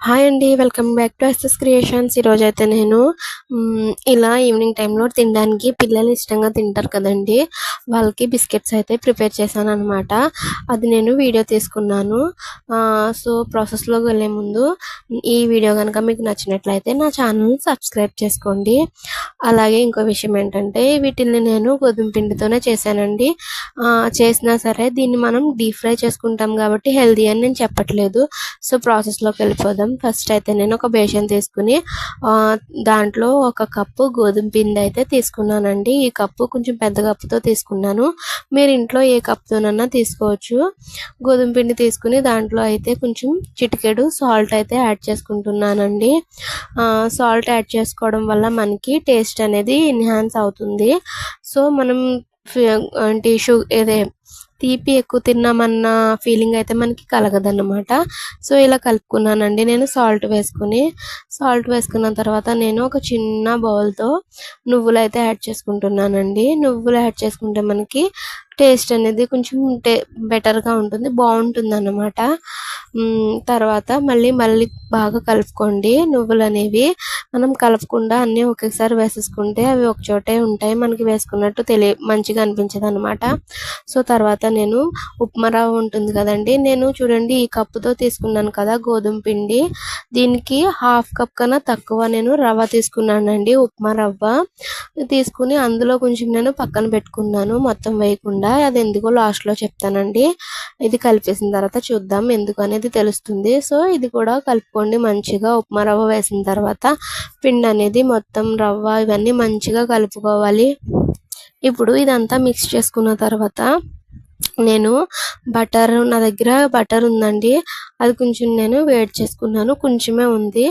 Hi అండి. Welcome back to SS Creations. ఈరోజైతే నేను ఇలా ఈవినింగ్ టైంలో తినడానికి పిల్లలు ఇష్టంగా తింటారు కదండీ! వాళ్ళకి బిస్కెట్స్ అయితే ప్రిపేర్ చేశాననమాట. అది నేను వీడియో తీసుకున్నాను. సో, ప్రాసెస్‌లోకి వెళ్ళే ముందు ఈ వీడియో గనక మీకు నచ్చినట్లయితే నా ఛానల్‌ని సబ్స్క్రైబ్ చేసుకోండి. అలాగే ఇంకో విషయం ఏంటంటే వీటిల్ని నేను గోధుమ పిండితోనే చేశానండి. చేసినా సరే దీన్ని మనం డీప్ ఫ్రై చేసుకుంటాం కాబట్టి హెల్తీ అని నేను చెప్పట్లేదు. సో, ప్రాసెస్‌లోకి వెళ్ళిపోదాం. ఫస్ట్ అయితే నేను ఒక బేషన్ తీసుకుని దాంట్లో ఒక కప్పు గోధుమ పిండి అయితే తీసుకున్నానండి. ఈ కప్పు కొంచెం పెద్ద కప్పుతో తీసుకున్నాను. మీరు ఇంట్లో ఏ కప్తోనన్నా తీసుకోవచ్చు. గోధుమ పిండి తీసుకుని దాంట్లో అయితే కొంచెం చిటికెడు సాల్ట్ అయితే యాడ్ చేసుకుంటున్నానండి. సాల్ట్ యాడ్ చేసుకోవడం వల్ల మనకి టేస్ట్ అనేది ఎన్హాన్స్ అవుతుంది. సో, మనం తీపి ఎక్కువ తిన్నామన్న ఫీలింగ్ అయితే మనకి కలగదన్నమాట. సో, ఇలా కలుపుకున్నానండి నేను సాల్ట్ వేసుకున్న తర్వాత నేను ఒక చిన్న బౌల్‌తో నువ్వులైతే యాడ్ చేసుకుంటున్నానండి. నువ్వులు యాడ్ చేసుకుంటే మనకి టేస్ట్ అనేది కొంచెం బెటర్‌గా ఉంటుంది. బావుంటుందన్నమాట. తర్వాత మళ్ళీ బాగా కలుపుకోండి. నువ్వులనేవి మనం కలపకుండా అన్నీ ఒకేసారి వేసేసుకుంటే అవి ఒకచోటే ఉంటాయి. మనకి వేసుకున్నట్టు మంచిగా అనిపించదనమాట. సో, తర్వాత నేను ఉప్మా రవ్వ ఉంటుంది కదండీ! నేను చూడండి ఈ కప్పుతో తీసుకున్నాను కదా గోధుమ పిండి. దీనికి హాఫ్ కప్ కన్నా తక్కువ నేను రవ్వ తీసుకున్నానండి. ఉప్మా రవ్వ తీసుకుని అందులో కొంచెం నేను పక్కన పెట్టుకున్నాను మొత్తం వేయకుండా. అది ఎందుకో లాస్ట్‌లో చెప్తానండి. ఇది కలిపేసిన తర్వాత చూద్దాం ఎందుకు అనేది తెలుస్తుంది. సో, ఇది కూడా కలుపుకోండి మంచిగా. ఉప్మా రవ్వ వేసిన తర్వాత పిండి అనేది మొత్తం రవ్వ ఇవన్నీ మంచిగా కలుపుకోవాలి. ఇప్పుడు ఇదంతా మిక్స్ చేసుకున్న తర్వాత నేను నా దగ్గర బటర్ ఉందండి. అది కొంచెం నేను వేడి చేసుకున్నాను. కొంచెమే ఉంది.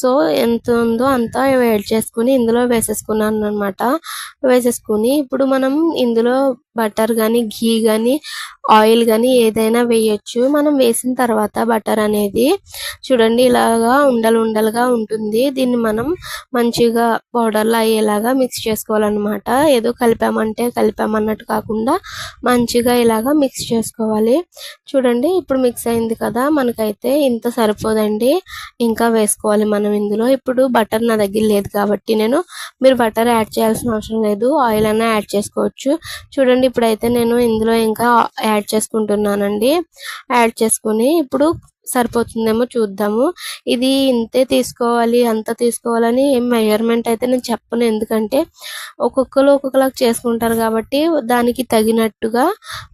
సో, ఎంత ఉందో అంతా వేడి చేసుకుని ఇందులో వేసేసుకున్నాను అనమాట. వేసేసుకుని ఇప్పుడు మనం ఇందులో బటర్ కానీ ఘీ కానీ ఆయిల్ కానీ ఏదైనా వేయొచ్చు. మనం వేసిన తర్వాత బటర్ అనేది చూడండి ఇలాగా ఉండలుగా ఉంటుంది. దీన్ని మనం మంచిగా పౌడర్లా అయ్యేలాగా మిక్స్ చేసుకోవాలన్నమాట. ఏదో కలిపామన్నట్టు కాకుండా మంచిగా ఇలాగా మిక్స్ చేసుకోవాలి. చూడండి ఇప్పుడు మిక్స్ అయింది కదా! మనకైతే ఇంత సరిపోదండి. ఇంకా వేసుకోవాలి మనం ఇందులో. ఇప్పుడు బటర్ నా దగ్గర లేదు కాబట్టి మీరు బటర్ యాడ్ చేయాల్సిన అవసరం లేదు. ఆయిల్ అన్నా యాడ్ చేసుకోవచ్చు. చూడండి ఇప్పుడైతే నేను ఇందులో ఇంకా యాడ్ చేసుకుంటున్నానండి. యాడ్ చేసుకుని ఇప్పుడు సరిపోతుందేమో చూద్దాము. ఇది ఇంతే తీసుకోవాలి అంత తీసుకోవాలని ఏం మెజర్మెంట్ అయితే నేను చెప్పను. ఎందుకంటే ఒక్కొక్కరు ఒక్కొక్కలాగా చేసుకుంటారు కాబట్టి దానికి తగినట్టుగా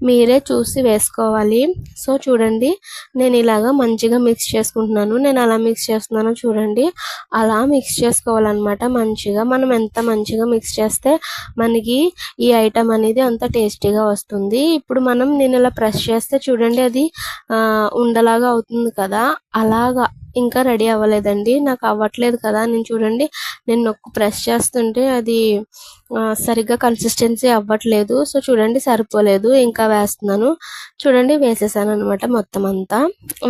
మీరే చూసి వేసుకోవాలి. సో, చూడండి నేను ఇలాగా మంచిగా మిక్స్ చేసుకుంటున్నాను. నేను అలా మిక్స్ చేస్తున్నానో చూడండి. అలా మిక్స్ చేసుకోవాలన్నమాట మంచిగా. మనం ఎంత మంచిగా మిక్స్ చేస్తే మనకి ఈ ఐటెం అనేది అంత టేస్టీగా వస్తుంది. ఇప్పుడు నేను ఇలా ప్రెస్ చేస్తే చూడండి అది ఉండలాగా అవుతుంది కదా! అలాగా ఇంకా రెడీ అవ్వలేదండి. నాకు అవ్వట్లేదు కదా! నేను ప్రెస్ చేస్తుంటే అది సరిగ్గా కన్సిస్టెన్సీ అవ్వట్లేదు. సో, చూడండి సరిపోలేదు. ఇంకా వేస్తున్నాను. చూడండి వేసేసాను అనమాట మొత్తం అంతా.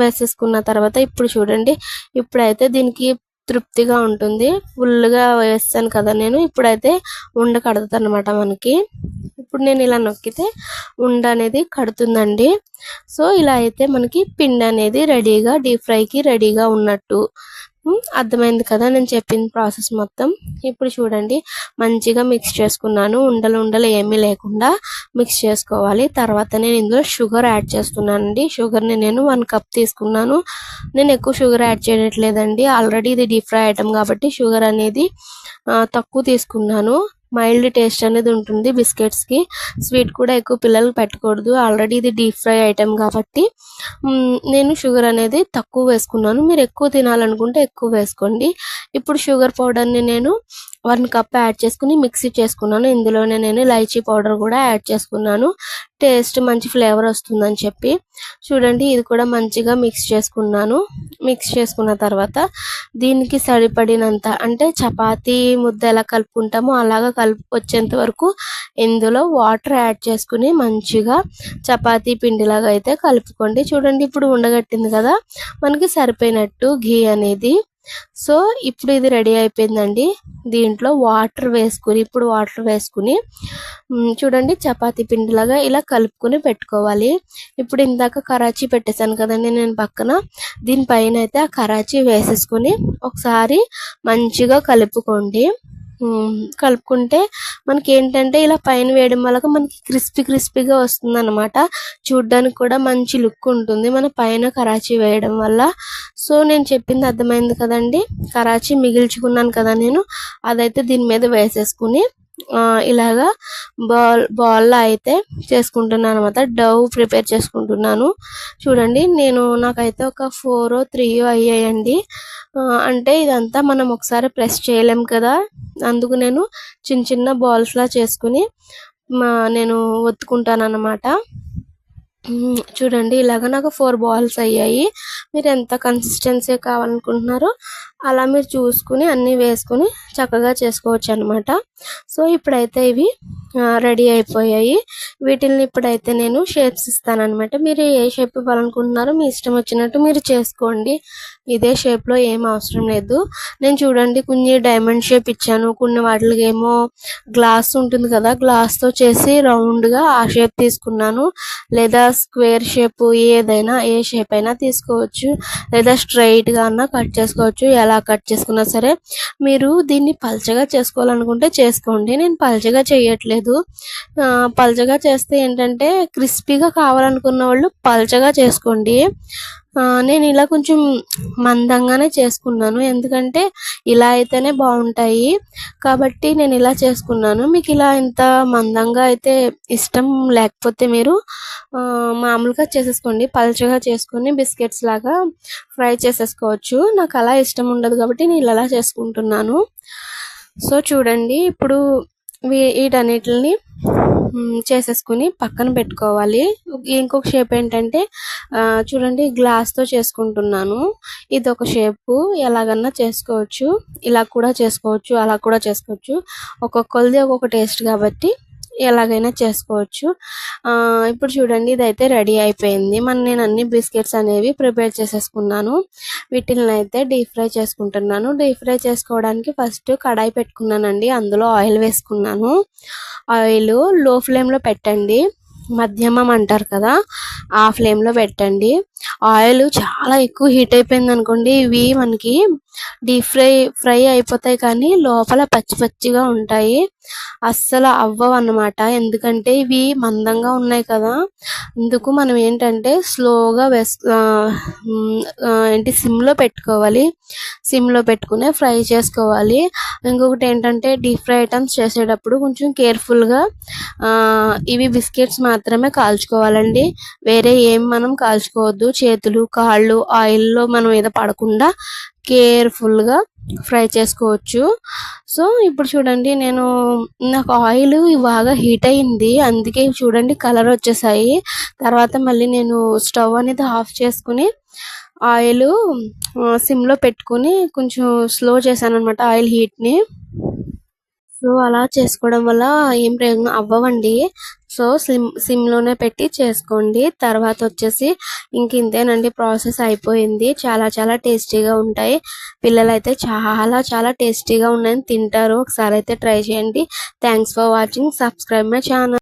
వేసేసుకున్న తర్వాత ఇప్పుడు చూడండి ఇప్పుడైతే దీనికి తృప్తిగా ఉంటుంది. ఫుల్‌గా వేస్తాను కదా నేను. ఇప్పుడైతే ఉండ కడతదనమాట మనకి. ఇప్పుడు నేను ఇలా నొక్కితే ఉండ అనేది కడుతుందండి. సో, ఇలా అయితే మనకి పిండి అనేది రెడీగా డీప్ ఫ్రైకి రెడీగా ఉన్నట్టు. అర్థమైంది కదా నేను చెప్పిన ప్రాసెస్ మొత్తం. ఇప్పుడు చూడండి మంచిగా మిక్స్ చేసుకున్నాను. ఉండలు ఏమీ లేకుండా మిక్స్ చేసుకోవాలి. తర్వాత నేను ఇందులో షుగర్ యాడ్ చేస్తున్నానండి. షుగర్‌ని నేను 1 కప్ తీసుకున్నాను. నేను ఎక్కువ షుగర్ యాడ్ చేయట్లేదండి. ఆల్రెడీ ఇది డీప్ ఫ్రై ఐటెం కాబట్టి షుగర్ అనేది తక్కువ తీసుకున్నాను. మైల్డ్ టేస్ట్ అనేది ఉంటుంది బిస్కెట్స్‌కి. స్వీట్ కూడా ఎక్కువ పిల్లలకి పెట్టకూడదు. ఆల్రెడీ ఇది డీప్ ఫ్రై ఐటెం కాబట్టి నేను షుగర్ అనేది తక్కువ వేసుకున్నాను. మీరు ఎక్కువ తినాలనుకుంటే ఎక్కువ వేసుకోండి. ఇప్పుడు షుగర్ పౌడర్‌ని నేను 1 కప్ యాడ్ చేసుకుని మిక్సీ చేసుకున్నాను. ఇందులోనే నేను ఇలాచీ పౌడర్ కూడా యాడ్ చేసుకున్నాను. టేస్ట్ మంచి ఫ్లేవర్ వస్తుందని చెప్పి. చూడండి ఇది కూడా మంచిగా మిక్స్ చేసుకున్నాను. మిక్స్ చేసుకున్న తర్వాత దీనికి సరిపడినంత అంటే చపాతీ ముద్ద ఎలా కలుపుకుంటామో అలాగా వచ్చేంత వరకు ఇందులో వాటర్ యాడ్ చేసుకుని మంచిగా చపాతీ పిండిలాగా అయితే కలుపుకోండి. చూడండి ఇప్పుడు ఉండగట్టింది కదా! మనకి సరిపోయినట్టు ఘీ అనేది. సో ఇప్పుడు ఇది రెడీ అయిపోయిందండి. దీంట్లో వాటర్ వేసుకుని చూడండి చపాతీ పిండిలాగా ఇలా కలుపుకొని పెట్టుకోవాలి. ఇప్పుడు ఇందాక కరాచీ పెట్టేశాను కదండి నేను పక్కన, దీనిపైన అయితే ఆ కరాచీ వేసేసుకొని ఒకసారి మంచిగా కలుపుకోండి. కలుపుకుంటే మనకి ఏంటంటే ఇలా పైన వేయడం వల్ల మనకి క్రిస్పీగా వస్తుంది అనమాట. చూడ్డానికి కూడా మంచి లుక్ ఉంటుంది మన పైన కరాచీ వేయడం వల్ల. సో నేను చెప్పింది అర్థమైంది కదండి. కరాచీ మిగిల్చుకున్నాను కదా నేను, అదైతే దీని మీద వేసేసుకుని ఇలాగా బాల్లా అయితే చేసుకుంటున్నాను అనమాట. డవ్ ప్రిపేర్ చేసుకుంటున్నాను. చూడండి నాకైతే ఒక 4 or 3 అయ్యాయండి. అంటే ఇదంతా మనం ఒకసారి ప్రెస్ చేయలేం కదా, అందుకు నేను చిన్న చిన్న బాల్స్లా చేసుకుని నేను ఒత్తుకుంటాను అనమాట. చూడండి ఇలాగ నాకు 4 బాల్స్ అయ్యాయి. మీరు ఎంత కన్సిస్టెన్సీ కావాలనుకుంటున్నారో అలా మీరు చూసుకుని అన్నీ వేసుకుని చక్కగా చేసుకోవచ్చు అనమాట. సో ఇప్పుడైతే ఇవి రెడీ అయిపోయాయి. వీటిల్ని ఇప్పుడైతే నేను షేప్స్ ఇస్తానన్నమాట. మీరు ఏ షేప్ ఇవ్వాలనుకుంటున్నారో మీ ఇష్టం వచ్చినట్టు మీరు చేసుకోండి. ఇదే షేప్లో ఏం అవసరం లేదు. నేను చూడండి కొన్ని డైమండ్ షేప్ ఇచ్చాను, కొన్ని వాటికి ఏమో గ్లాస్ ఉంటుంది కదా, గ్లాస్తో చేసి రౌండ్గా ఆ షేప్ తీసుకున్నాను. లేదా స్క్వేర్ షేప్ ఏదైనా ఏ షేప్ అయినా తీసుకోవచ్చు, లేదా స్ట్రైట్గా అన్నా కట్ చేసుకోవచ్చు. ఎలా కట్ చేసుకున్నా సరే మీరు దీన్ని పల్చగా చేసుకోవాలనుకుంటే చేసుకోండి. నేను పల్చగా చేయట్లేదు. పల్చగా చేస్తే ఏంటంటే క్రిస్పీగా కావాలనుకున్న వాళ్ళు పల్చగా చేసుకోండి. నేను ఇలా కొంచెం మందంగానే చేసుకున్నాను, ఎందుకంటే ఇలా అయితేనే బాగుంటాయి కాబట్టి నేను ఇలా చేసుకున్నాను. మీకు ఇలా ఇంత మందంగా అయితే ఇష్టం లేకపోతే మీరు మామూలుగా చేసేసుకోండి. పల్చగా చేసుకొని బిస్కెట్స్ లాగా ఫ్రై చేసేసుకోవచ్చు. నాకు అలా ఇష్టం ఉండదు కాబట్టి నేను ఇలా చేసుకుంటున్నాను. సో చూడండి ఇప్పుడు వీటన్నిటిని చేసేసుకుని పక్కన పెట్టుకోవాలి. ఇంకొక షేప్ ఏంటంటే చూడండి గ్లాస్తో చేసుకుంటున్నాను. ఇది ఒక షేపు, ఎలాగన్నా చేసుకోవచ్చు. ఇలా కూడా చేసుకోవచ్చు, అలా కూడా చేసుకోవచ్చు. ఒక్కొక్కరిది ఒక్కొక్క టేస్ట్ కాబట్టి ఎలాగైనా చేసుకోవచ్చు. ఇప్పుడు చూడండి ఇదైతే రెడీ అయిపోయింది. నేను అన్ని బిస్కెట్స్ అనేవి ప్రిపేర్ చేసేసుకున్నాను. వీటిని అయితే డీప్ ఫ్రై చేసుకుంటున్నాను. డీప్ ఫ్రై చేసుకోవడానికి ఫస్ట్ కడాయి పెట్టుకున్నానండి, అందులో ఆయిల్ వేసుకున్నాను. ఆయిల్ లో ఫ్లేమ్లో పెట్టండి, మధ్యమం అంటారు కదా ఆ ఫ్లేమ్లో పెట్టండి. ఆయిల్ చాలా ఎక్కువ హీట్ అయిపోయింది అనుకోండి, ఇవి మనకి డీప్ ఫ్రై అయిపోతాయి కానీ లోపల పచ్చిగా ఉంటాయి, అస్సలు అవ్వవు అన్నమాట. ఎందుకంటే ఇవి మందంగా ఉన్నాయి కదా, అందుకు మనం ఏంటంటే స్లోగా సిమ్లో పెట్టుకోవాలి. సిమ్లో పెట్టుకునే ఫ్రై చేసుకోవాలి. ఇంకొకటి ఏంటంటే డీప్ ఫ్రై ఐటమ్స్ చేసేటప్పుడు కొంచెం కేర్ఫుల్గా ఇవి బిస్కెట్స్ మాత్రమే కాల్చుకోవాలండి. వేరే ఏం మనం కాల్చుకోవద్దు. చేతులు కాళ్ళు ఆయిల్లో మనం మీద పడకుండా కేర్ఫుల్గా ఫ్రై చేసుకోవచ్చు. సో ఇప్పుడు చూడండి నాకు ఆయిల్ బాగా హీట్ అయింది, అందుకే చూడండి కలర్ వచ్చేసాయి. తర్వాత మళ్ళీ నేను స్టవ్ అనేది ఆఫ్ చేసుకుని ఆయిల్ సిమ్లో పెట్టుకుని కొంచెం స్లో చేశాను అనమాట ఆయిల్ హీట్ని. సో అలా చేసుకోవడం వల్ల ఏం ప్రయోజనం అవ్వవండి. సో సిమ్లోనే పెట్టి చేసుకోండి. తర్వాత వచ్చేసి ఇంతేనండి, ప్రాసెస్ అయిపోయింది. చాలా చాలా టేస్టీగా ఉంటాయి. పిల్లలైతే చాలా చాలా టేస్టీగా ఉన్నాయని తింటారు. ఒకసారి అయితే ట్రై చేయండి. Thanks for watching. Subscribe my channel.